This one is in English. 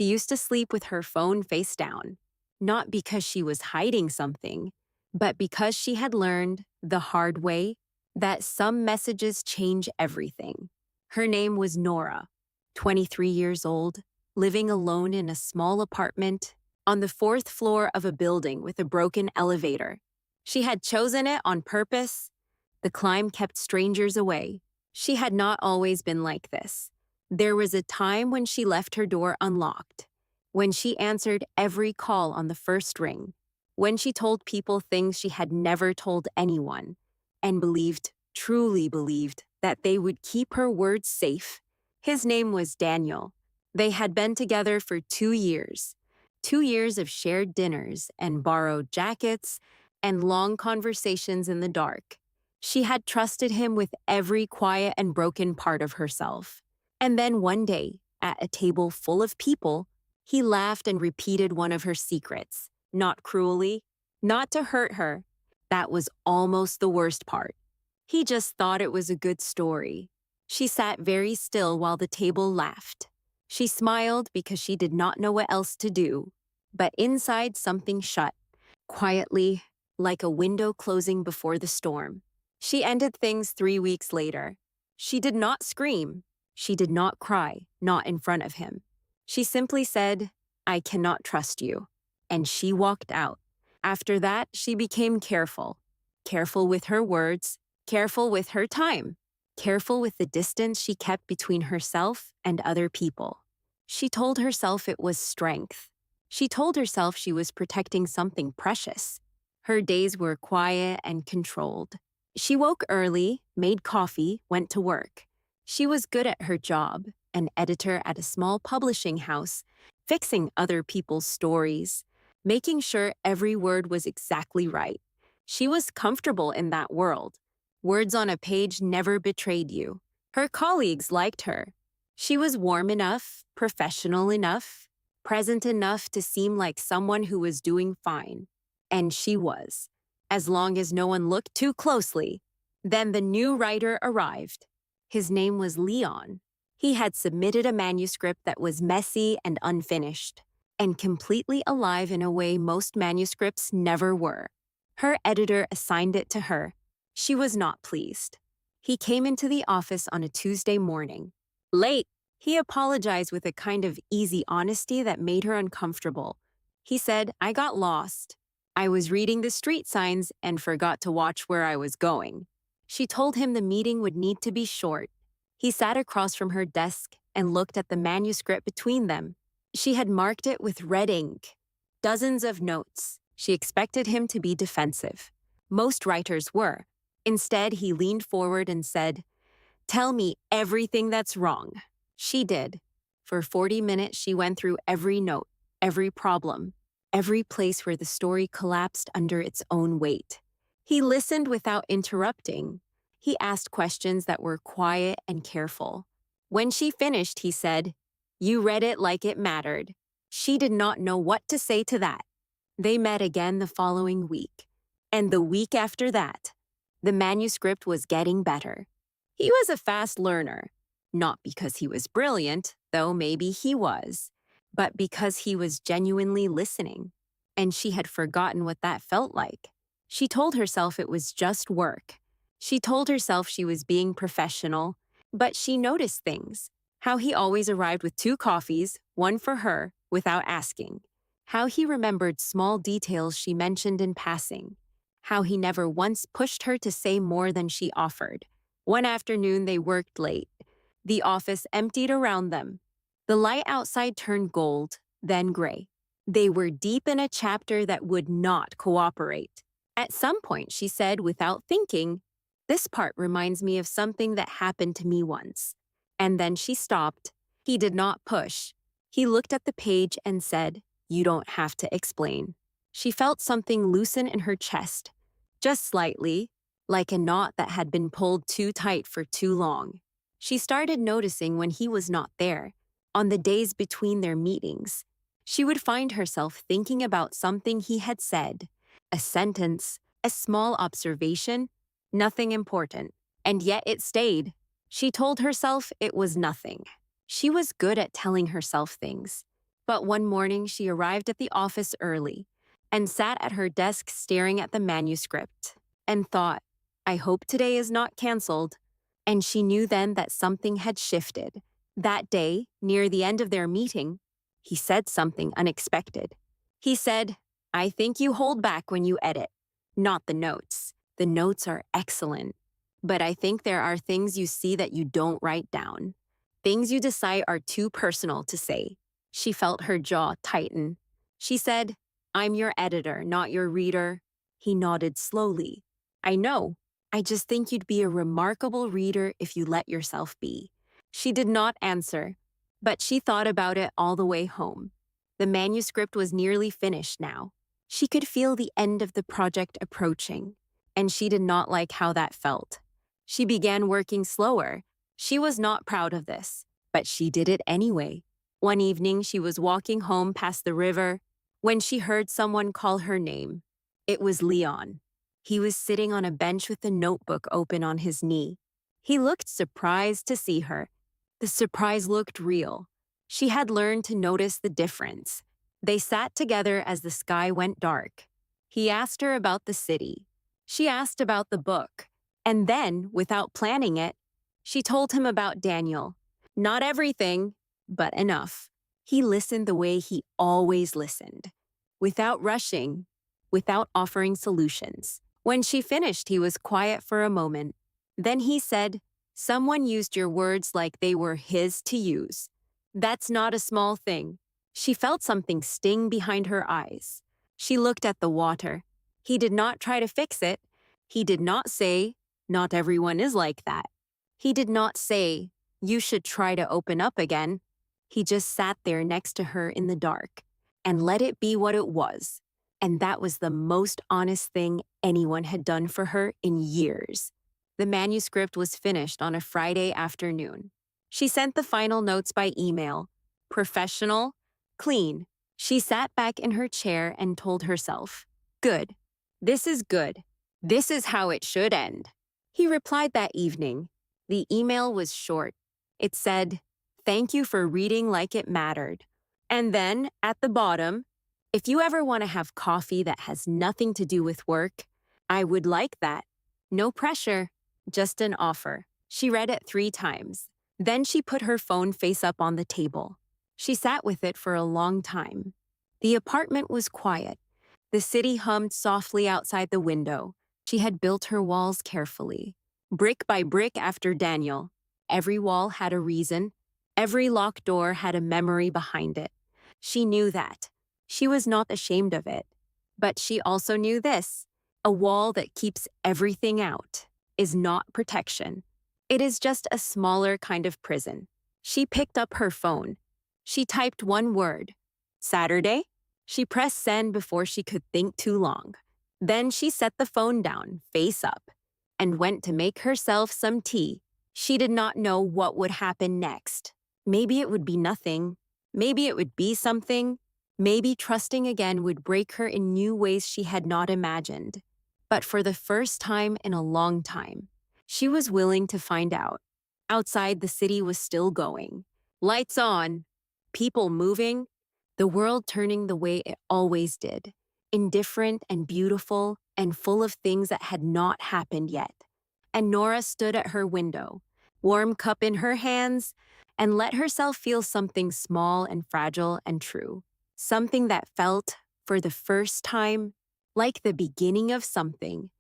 She used to sleep with her phone face down, not because she was hiding something, but because she had learned the hard way that some messages change everything. Her name was Nora, 23 years old, living alone in a small apartment on the fourth floor of a building with a broken elevator. She had chosen it on purpose. The climb kept strangers away. She had not always been like this. There was a time when she left her door unlocked, when she answered every call on the first ring, when she told people things she had never told anyone, and believed, truly believed, that they would keep her words safe. His name was Daniel. They had been together for 2 years. 2 years of shared dinners and borrowed jackets and long conversations in the dark. She had trusted him with every quiet and broken part of herself. And then one day, at a table full of people, he laughed and repeated one of her secrets, not cruelly, not to hurt her. That was almost the worst part. He just thought it was a good story. She sat very still while the table laughed. She smiled because she did not know what else to do, but inside something shut, quietly, like a window closing before the storm. She ended things 3 weeks later. She did not scream. She did not cry, not in front of him. She simply said, "I cannot trust you," and she walked out. After that, she became careful. Careful with her words, careful with her time, careful with the distance she kept between herself and other people. She told herself it was strength. She told herself she was protecting something precious. Her days were quiet and controlled. She woke early, made coffee, went to work. She was good at her job, an editor at a small publishing house, fixing other people's stories, making sure every word was exactly right. She was comfortable in that world. Words on a page never betrayed you. Her colleagues liked her. She was warm enough, professional enough, present enough to seem like someone who was doing fine. And she was, as long as no one looked too closely. Then the new writer arrived. His name was Leon. He had submitted a manuscript that was messy and unfinished, and completely alive in a way most manuscripts never were. Her editor assigned it to her. She was not pleased. He came into the office on a Tuesday morning. Late, he apologized with a kind of easy honesty that made her uncomfortable. He said, "I got lost. I was reading the street signs and forgot to watch where I was going." She told him the meeting would need to be short. He sat across from her desk and looked at the manuscript between them. She had marked it with red ink. Dozens of notes. She expected him to be defensive. Most writers were. Instead, he leaned forward and said, "Tell me everything that's wrong." She did. For 40 minutes, she went through every note, every problem, every place where the story collapsed under its own weight. He listened without interrupting. He asked questions that were quiet and careful. When she finished, he said, "You read it like it mattered." She did not know what to say to that. They met again the following week. And the week after that, the manuscript was getting better. He was a fast learner, not because he was brilliant, though maybe he was, but because he was genuinely listening. And she had forgotten what that felt like. She told herself it was just work. She told herself she was being professional, but she noticed things. How he always arrived with 2 coffees, one for her, without asking. How he remembered small details she mentioned in passing. How he never once pushed her to say more than she offered. One afternoon they worked late. The office emptied around them. The light outside turned gold, then gray. They were deep in a chapter that would not cooperate. At some point, she said without thinking, "This part reminds me of something that happened to me once." And then she stopped. He did not push. He looked at the page and said, "You don't have to explain." She felt something loosen in her chest, just slightly, like a knot that had been pulled too tight for too long. She started noticing when he was not there, on the days between their meetings. She would find herself thinking about something he had said, a sentence, a small observation, nothing important, and yet it stayed. She told herself it was nothing. She was good at telling herself things. But one morning, she arrived at the office early and sat at her desk staring at the manuscript and thought, I hope today is not canceled. And she knew then that something had shifted. That day, near the end of their meeting, he said something unexpected. He said, I think you hold back when you edit, not the notes. The notes are excellent. But I think there are things you see that you don't write down. Things you decide are too personal to say. She felt her jaw tighten. She said, I'm your editor, not your reader. He nodded slowly. I know. I just think you'd be a remarkable reader if you let yourself be. She did not answer, but she thought about it all the way home. The manuscript was nearly finished now. She could feel the end of the project approaching, and she did not like how that felt. She began working slower. She was not proud of this, but she did it anyway. One evening, she was walking home past the river when she heard someone call her name. It was Leon. He was sitting on a bench with a notebook open on his knee. He looked surprised to see her. The surprise looked real. She had learned to notice the difference. They sat together as the sky went dark. He asked her about the city. She asked about the book. And then, without planning it, she told him about Daniel. Not everything, but enough. He listened the way he always listened, without rushing, without offering solutions. When she finished, he was quiet for a moment. Then he said, Someone used your words like they were his to use. That's not a small thing. She felt something sting behind her eyes. She looked at the water. He did not try to fix it. He did not say, Not everyone is like that. He did not say, You should try to open up again. He just sat there next to her in the dark and let it be what it was. And that was the most honest thing anyone had done for her in years. The manuscript was finished on a Friday afternoon. She sent the final notes by email. Professional, clean. She sat back in her chair and told herself, Good. This is good. This is how it should end. He replied that evening. The email was short. It said, Thank you for reading like it mattered. And then, at the bottom, if you ever want to have coffee that has nothing to do with work, I would like that. No pressure, just an offer. She read it 3 times. Then she put her phone face up on the table. She sat with it for a long time. The apartment was quiet. The city hummed softly outside the window. She had built her walls carefully, brick by brick after Daniel. Every wall had a reason. Every locked door had a memory behind it. She knew that. She was not ashamed of it. But she also knew this. A wall that keeps everything out is not protection. It is just a smaller kind of prison. She picked up her phone. She typed one word. Saturday? She pressed send before she could think too long. Then she set the phone down, face up, and went to make herself some tea. She did not know what would happen next. Maybe it would be nothing. Maybe it would be something. Maybe trusting again would break her in new ways she had not imagined. But for the first time in a long time, she was willing to find out. Outside, the city was still going. Lights on, people moving, the world turning the way it always did, indifferent and beautiful and full of things that had not happened yet. And Nora stood at her window, warm cup in her hands, and let herself feel something small and fragile and true. Something that felt, for the first time, like the beginning of something.